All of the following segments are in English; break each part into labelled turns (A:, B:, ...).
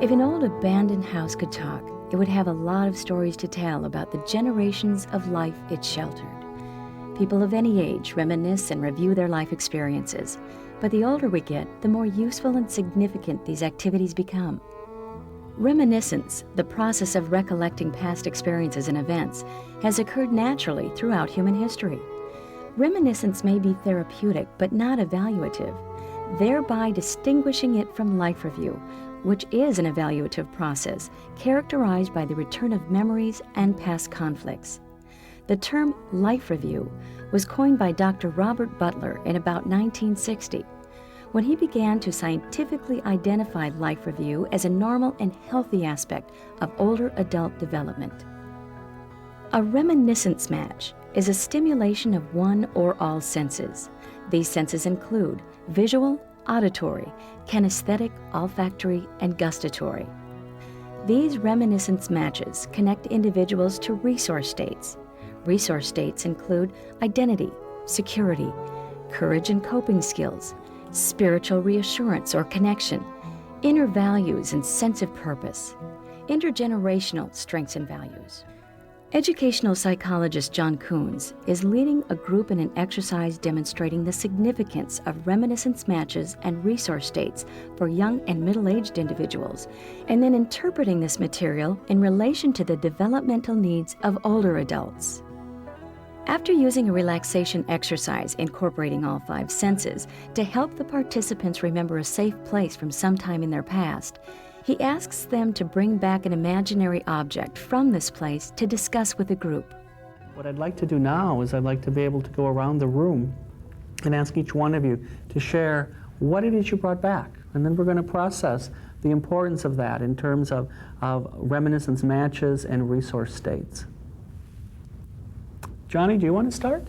A: If an old abandoned house could talk, it would have a lot of stories to tell about the generations of life it sheltered. People of any age reminisce and review their life experiences, but the older we get, the more useful and significant these activities become. Reminiscence, the process of recollecting past experiences and events, has occurred naturally throughout human history. Reminiscence may be therapeutic but not evaluative, thereby distinguishing it from life review, which is an evaluative process characterized by the return of memories and past conflicts. The term life review was coined by Dr. Robert Butler in about 1960, when he began to scientifically identify life review as a normal and healthy aspect of older adult development. A reminiscence match is a stimulation of one or all senses. These senses include visual, auditory, kinesthetic, olfactory, and gustatory. These reminiscence matches connect individuals to resource states. Resource states include identity, security, courage and coping skills, spiritual reassurance or connection, inner values and sense of purpose, intergenerational strengths and values. Educational psychologist John Coons is leading a group in an exercise demonstrating the significance of reminiscence matches and resource states for young and middle-aged individuals, and then interpreting this material in relation to the developmental needs of older adults. After using a relaxation exercise incorporating all 5 senses to help the participants remember a safe place from some time in their past, he asks them to bring back an imaginary object from this place to discuss with the group.
B: What I'd like to do now is I'd like to be able to go around the room and ask each one of you to share what it is you brought back. And then we're going to process the importance of that in terms of reminiscence matches and resource states. Johnny, do you want to start?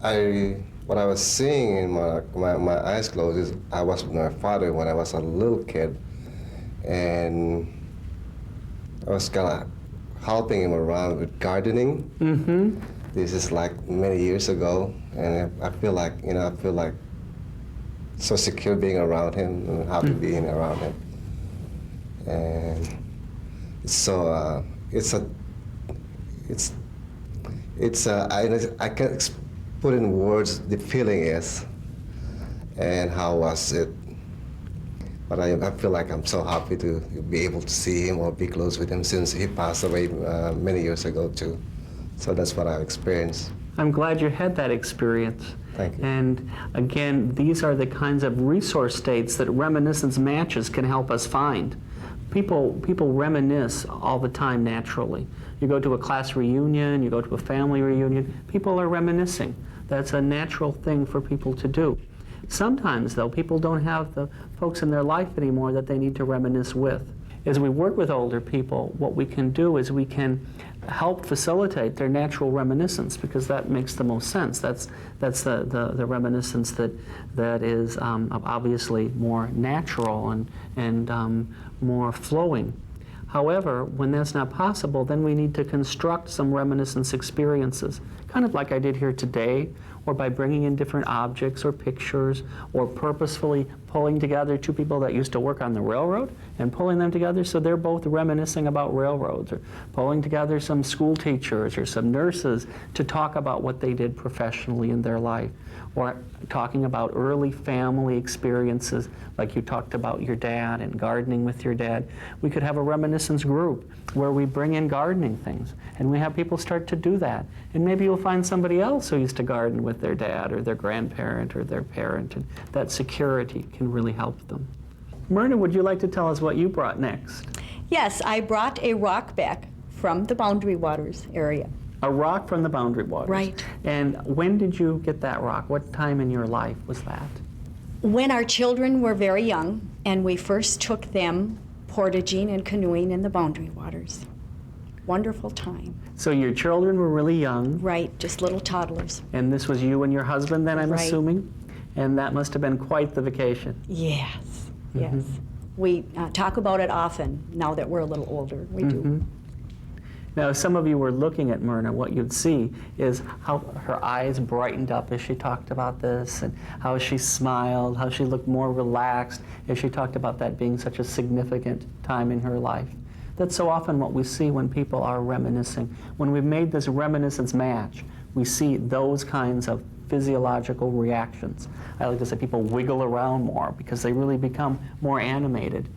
C: What I was seeing in my eyes closed is I was with my father when I was a little kid, and I was kind of helping him around with gardening.
B: Mm-hmm.
C: This is like many years ago, and I feel like, so secure being around him and happy being around him. And so I can't put in words the feeling is and how was it. But I feel like I'm so happy to be able to see him or be close with him since he passed away many years ago too. So that's what I've experienced.
B: I'm glad you had that experience.
C: Thank you.
B: And again, these are the kinds of resource states that reminiscence matches can help us find. People reminisce all the time naturally. You go to a class reunion, you go to a family reunion, people are reminiscing. That's a natural thing for people to do. Sometimes, though, people don't have the folks in their life anymore that they need to reminisce with. As we work with older people, what we can do is we can help facilitate their natural reminiscence, because that makes the most sense. That's the reminiscence that is obviously more natural and more flowing. However, when that's not possible, then we need to construct some reminiscence experiences, kind of like I did here today, or by bringing in different objects or pictures, or purposefully pulling together 2 people that used to work on the railroad and pulling them together so they're both reminiscing about railroads, or pulling together some school teachers or some nurses to talk about what they did professionally in their life, or talking about early family experiences, like you talked about your dad and gardening with your dad. We could have a reminiscence group where we bring in gardening things, and we have people start to do that. And maybe you'll find somebody else who used to garden with their dad or their grandparent or their parent, and that security can really help them. Myrna, would you like to tell us what you brought next?
D: Yes, I brought a rock back from the Boundary Waters area.
B: A rock from the Boundary Waters.
D: Right.
B: And when did you get that rock? What time in your life was that?
D: When our children were very young, and we first took them portaging and canoeing in the Boundary Waters. Wonderful time.
B: So your children were really young.
D: Right, just little toddlers.
B: And this was you and your husband then, I'm
D: Right.
B: assuming? And that must have been quite the vacation.
D: Yes, yes.
B: Mm-hmm.
D: We talk about it often now that we're a little older. We do.
B: Now, if some of you were looking at Myrna, what you'd see is how her eyes brightened up as she talked about this, and how she smiled, how she looked more relaxed as she talked about that being such a significant time in her life. That's so often what we see when people are reminiscing. When we've made this reminiscence match, we see those kinds of physiological reactions. I like to say people wiggle around more because they really become more animated.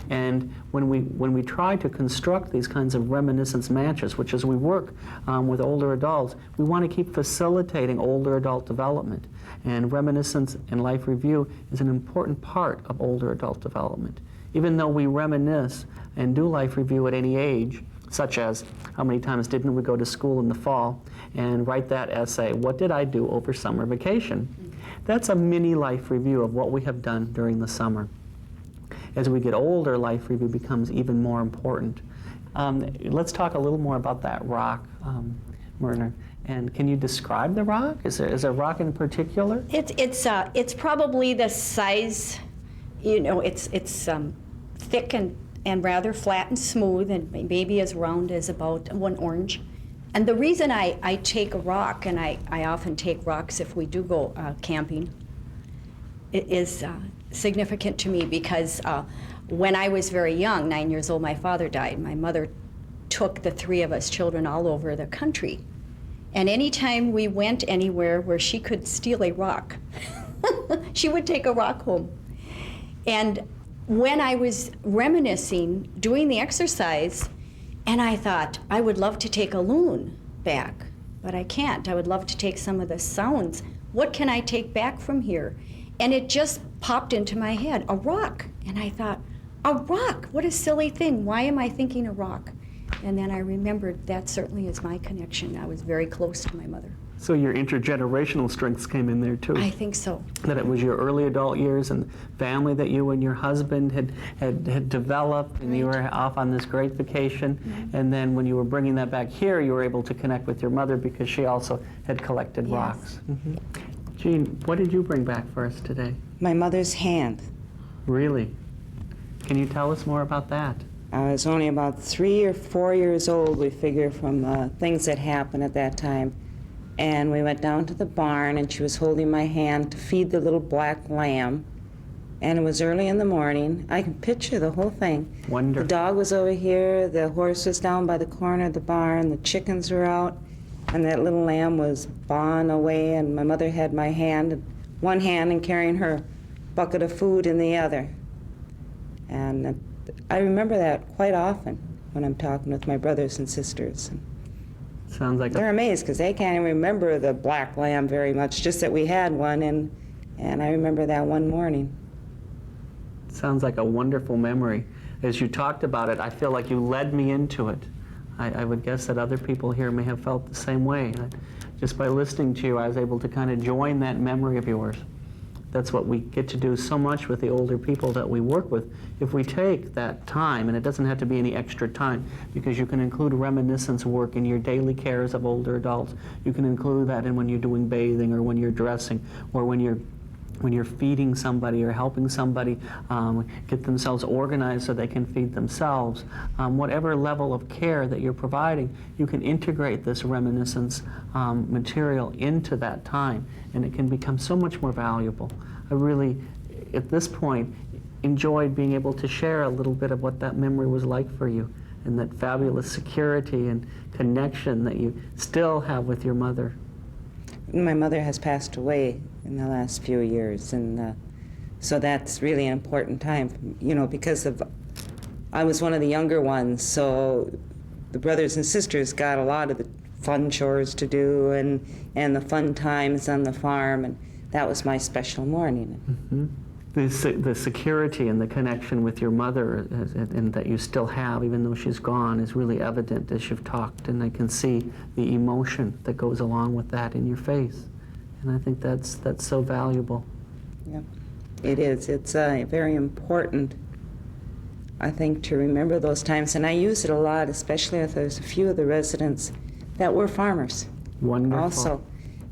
B: And when we try to construct these kinds of reminiscence matches, which as we work with older adults, we want to keep facilitating older adult development. And reminiscence and life review is an important part of older adult development. Even though we reminisce and do life review at any age, such as how many times didn't we go to school in the fall, and write that essay, what did I do over summer vacation? That's a mini life review of what we have done during the summer. As we get older, life review becomes even more important. Let's talk a little more about that rock, Myrna. And can you describe the rock? Is there a rock in particular?
D: It's probably the size, you know, it's thick and rather flat and smooth, and maybe as round as about one orange. And the reason I take a rock, and I often take rocks if we do go camping, it is significant to me because when I was very young, 9 years old, my father died. My mother took the three of us children all over the country. And anytime we went anywhere where she could steal a rock, she would take a rock home. And when I was reminiscing, doing the exercise, and I thought, I would love to take a loon back, but I can't. I would love to take some of the sounds. What can I take back from here? And it just popped into my head, a rock. And I thought, a rock, what a silly thing. Why am I thinking a rock? And then I remembered that certainly is my connection. I was very close to my mother.
B: So your intergenerational strengths came in there too.
D: I think so.
B: That it was your early adult years and family that you and your husband had developed, and you were off on this great vacation. Mm-hmm. And then when you were bringing that back here, you were able to connect with your mother because she also had collected rocks. Mm-hmm. Jean, what did you bring back for us today?
E: My mother's hand.
B: Really? Can you tell us more about that?
E: I was only about 3 or 4 years old, we figure, from things that happened at that time. And we went down to the barn, and she was holding my hand to feed the little black lamb. And it was early in the morning. I can picture the whole thing.
B: Wonderful.
E: The dog was over here, the horse was down by the corner of the barn, the chickens were out, and that little lamb was bawing away, and my mother had my hand, one hand, and carrying her bucket of food in the other. And I remember that quite often when I'm talking with my brothers and sisters.
B: Sounds like
E: they're amazed because they can't even remember the black lamb very much, just that we had one, and I remember that one morning.
B: Sounds like a wonderful memory. As you talked about it, I feel like you led me into it. I would guess that other people here may have felt the same way. Just by listening to you, I was able to kind of join that memory of yours. That's what we get to do so much with the older people that we work with. If we take that time, and it doesn't have to be any extra time, because you can include reminiscence work in your daily cares of older adults. You can include that in when you're doing bathing, or when you're dressing, or when you're feeding somebody or helping somebody get themselves organized so they can feed themselves. Whatever level of care that you're providing, you can integrate this reminiscence material into that time, and it can become so much more valuable. I really, at this point, enjoyed being able to share a little bit of what that memory was like for you, and that fabulous security and connection that you still have with your mother.
E: My mother has passed away in the last few years, and so that's really an important time, you know, because I was one of the younger ones, so the brothers and sisters got a lot of the fun chores to do and the fun times on the farm, and that was my special morning.
B: Mm-hmm. The security and the connection with your mother and that you still have, even though she's gone, is really evident as you've talked, and I can see the emotion that goes along with that in your face. And I think that's so valuable.
E: Yep, it is. It's very important, I think, to remember those times. And I use it a lot, especially if there's a few of the residents that were farmers.
B: Wonderful.
E: Also.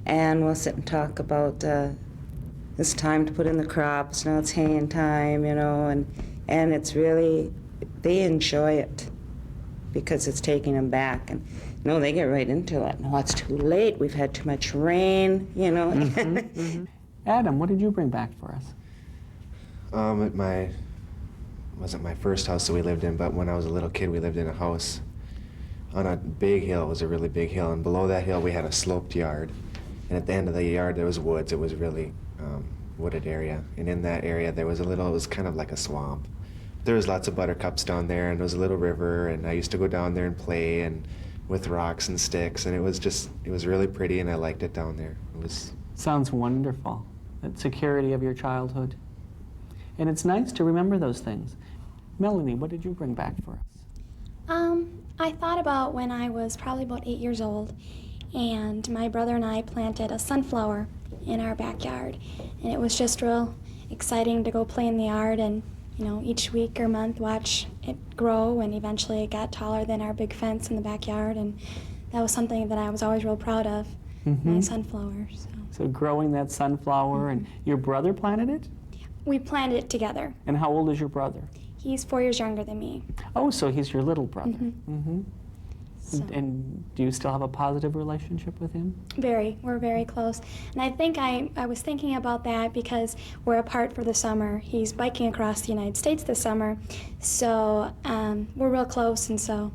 E: And we'll sit and talk about it's time to put in the crops, now it's haying time, you know, and it's really, they enjoy it. because it's taking them back. And no, they get right into it. No, it's too late. We've had too much rain, you know.
B: Adam, what did you bring back for us?
F: Wasn't my first house that we lived in, but when I was a little kid, we lived in a house on a big hill. It was a really big hill, and below that hill we had a sloped yard. And at the end of the yard there was woods. It was really wooded area. And in that area there was it was kind of like a swamp. There was lots of buttercups down there, and there was a little river, and I used to go down there and play and with rocks and sticks, and it was really pretty, and I liked it down there. It was.
B: Sounds wonderful. That security of your childhood. And it's nice to remember those things. Melanie, what did you bring back for us?
G: I thought about when I was probably about 8 years old, and my brother and I planted a sunflower in our backyard, and it was just real exciting to go play in the yard and, you know, each week or month watch it grow, and eventually it got taller than our big fence in the backyard, and that was something that I was always real proud of, my sunflower.
B: So growing that sunflower, and your brother planted it?
G: We planted it together.
B: And how old is your brother?
G: He's 4 years younger than me.
B: Oh, so he's your little brother.
G: So.
B: And do you still have a positive relationship with him?
G: We're very close. And I think I was thinking about that because we're apart for the summer. He's biking across the United States this summer, so we're real close, and so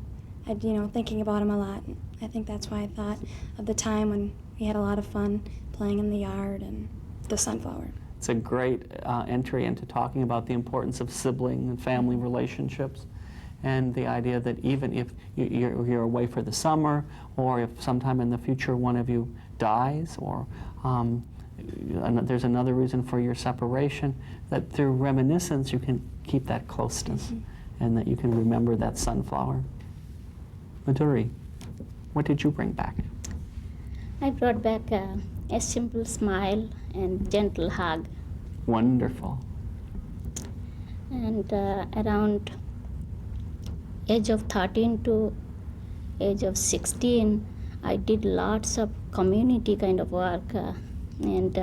G: I'm thinking about him a lot. I think that's why I thought of the time when we had a lot of fun playing in the yard and the sunflower.
B: It's a great entry into talking about the importance of sibling and family relationships, and the idea that even if you're away for the summer, or if sometime in the future one of you dies, or there's another reason for your separation, that through reminiscence you can keep that closeness, and that you can remember that sunflower. Madhuri, what did you bring back?
H: I brought back a simple smile and gentle hug.
B: Wonderful.
H: And around age of 13 to age of 16, I did lots of community kind of work, and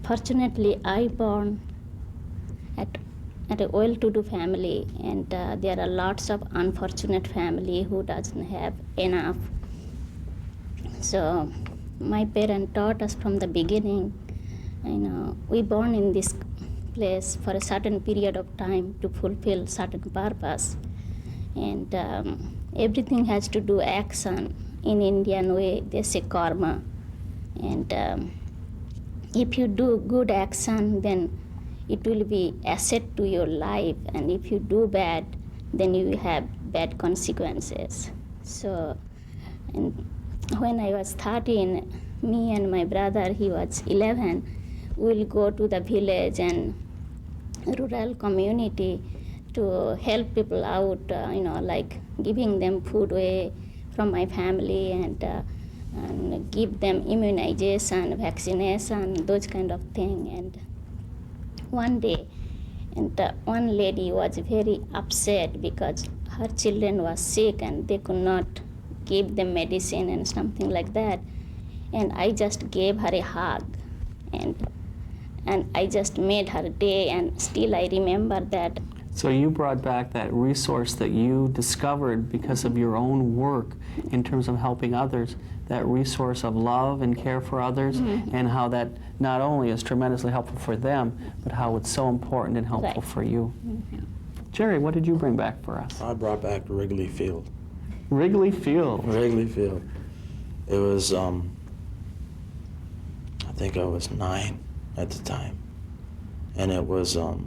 H: fortunately I born at a well-to-do family, and there are lots of unfortunate family who doesn't have enough. So my parents taught us from the beginning, we born in this place for a certain period of time to fulfill certain purpose, and everything has to do action. In Indian way they say karma, and if you do good action, then it will be asset to your life, and if you do bad, then you will have bad consequences. So, and when I was 13, me and my brother, he was 11, we'll go to the village and rural community to help people out, like giving them food away from my family, and give them immunization, vaccination, those kind of thing. And one day, one lady was very upset because her children was sick and they could not give them medicine and something like that. And I just gave her a hug, and I just made her day, and still I remember that.
B: So you brought back that resource that you discovered because of your own work in terms of helping others, that resource of love and care for others, and how that not only is tremendously helpful for them, but how it's so important and helpful for you. Jerry, what did you bring back for us?
I: I brought back Wrigley Field.
B: Wrigley Field.
I: Wrigley Field. It was, I think I was 9 at the time. And it was a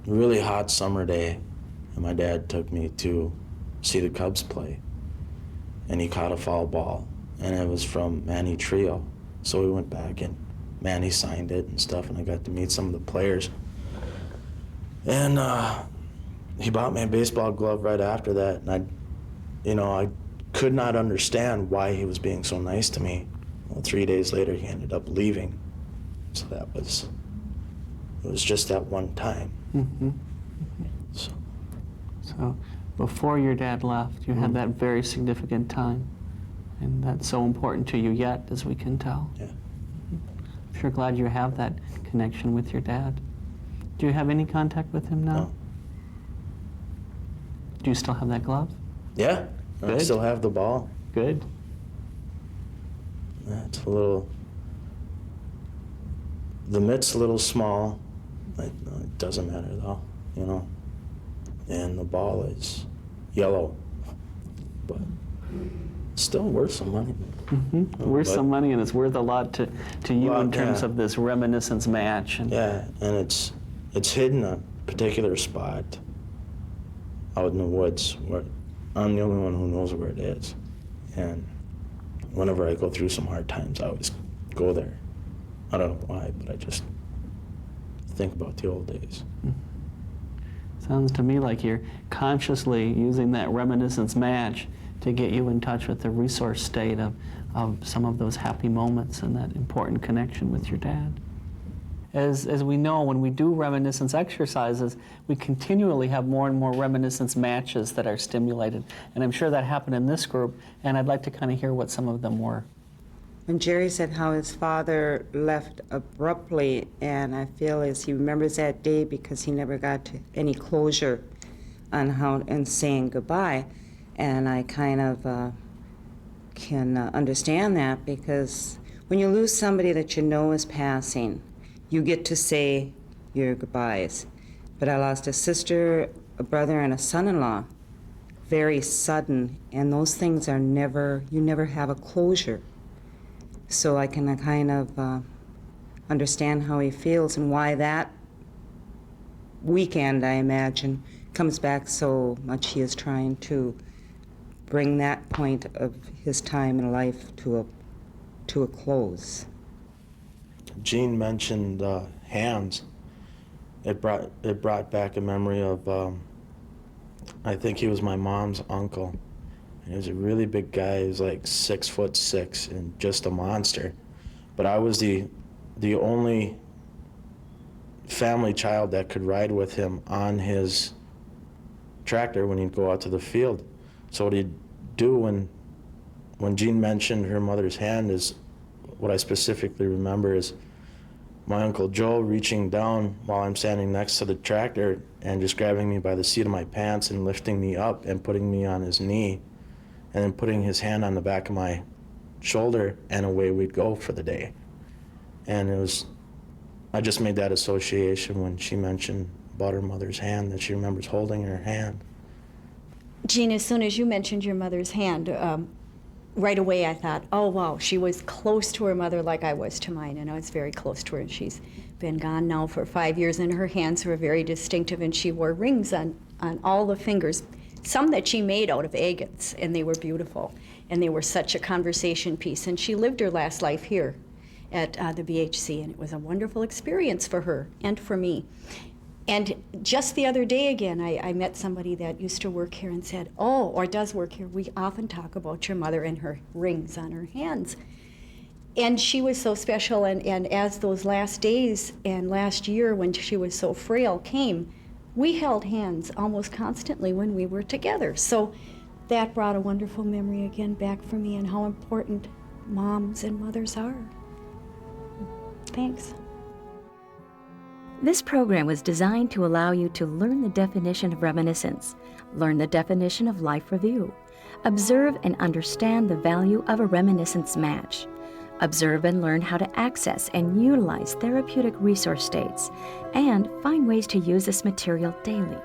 I: really hot summer day, and my dad took me to see the Cubs play. And he caught a foul ball, and it was from Manny Trio. So we went back, and Manny signed it and stuff, and I got to meet some of the players. And he bought me a baseball glove right after that, and I could not understand why he was being so nice to me. Well, 3 days later, he ended up leaving. So it was just that one time.
B: So before your dad left, you had that very significant time, and that's so important to you yet, as we can tell.
I: Yeah.
B: I'm sure glad you have that connection with your dad. Do you have any contact with him now? Do you still have that glove?
I: Yeah, I
B: Good.
I: still have the ball.
B: Good.
I: It's a little, the mitt's a little small. It doesn't matter though, you know. And the ball is yellow, but it's still worth some money.
B: Worth
I: But-
B: some money, and it's worth a lot to you
I: Well,
B: in terms
I: yeah.
B: of this reminiscence match. And
I: Yeah, and it's hidden a particular spot out in the woods where I'm the only one who knows where it is. And whenever I go through some hard times, I always go there. I don't know why, but I just think about the old days.
B: Sounds to me like you're consciously using that reminiscence match to get you in touch with the resource state of some of those happy moments and that important connection with your dad. As we know, when we do reminiscence exercises, we continually have more and more reminiscence matches that are stimulated. And I'm sure that happened in this group, and I'd like to kind of hear what some of them were.
E: When Jerry said how his father left abruptly, and I feel as he remembers that day because he never got to any closure on how and saying goodbye, and I kind of can understand that, because when you lose somebody that you know is passing, you get to say your goodbyes. But I lost a sister, a brother, and a son-in-law, very sudden, and those things are never, you never have a closure. So I can kind of understand how he feels and why that weekend, I imagine, comes back so much. He is trying to bring that point of his time in life to a close.
I: Jean mentioned hands. It brought back a memory of, I think he was my mom's uncle. He was a really big guy. He was like 6'6" and just a monster. But I was the only family child that could ride with him on his tractor when he'd go out to the field. So what he'd do when Jean mentioned her mother's hand is, what I specifically remember is my Uncle Joe reaching down while I'm standing next to the tractor and just grabbing me by the seat of my pants and lifting me up and putting me on his knee, and then putting his hand on the back of my shoulder, and away we'd go for the day. And I just made that association when she mentioned about her mother's hand, that she remembers holding her hand.
D: Jean, as soon as you mentioned your mother's hand, right away I thought, oh wow, she was close to her mother like I was to mine, and I was very close to her. And she's been gone now for 5 years, and her hands were very distinctive, and she wore rings on all the fingers, some that she made out of agates, and they were beautiful, and they were such a conversation piece. And she lived her last life here at the BHC, and it was a wonderful experience for her and for me. And just the other day again, I met somebody that used to work here and said, oh, or does work here, we often talk about your mother and her rings on her hands. And she was so special, and as those last days and last year when she was so frail came, we held hands almost constantly when we were together. So that brought a wonderful memory again back for me, and how important moms and mothers are. Thanks.
A: This program was designed to allow you to learn the definition of reminiscence, learn the definition of life review, observe and understand the value of a reminiscence match, observe and learn how to access and utilize therapeutic resource states, and find ways to use this material daily.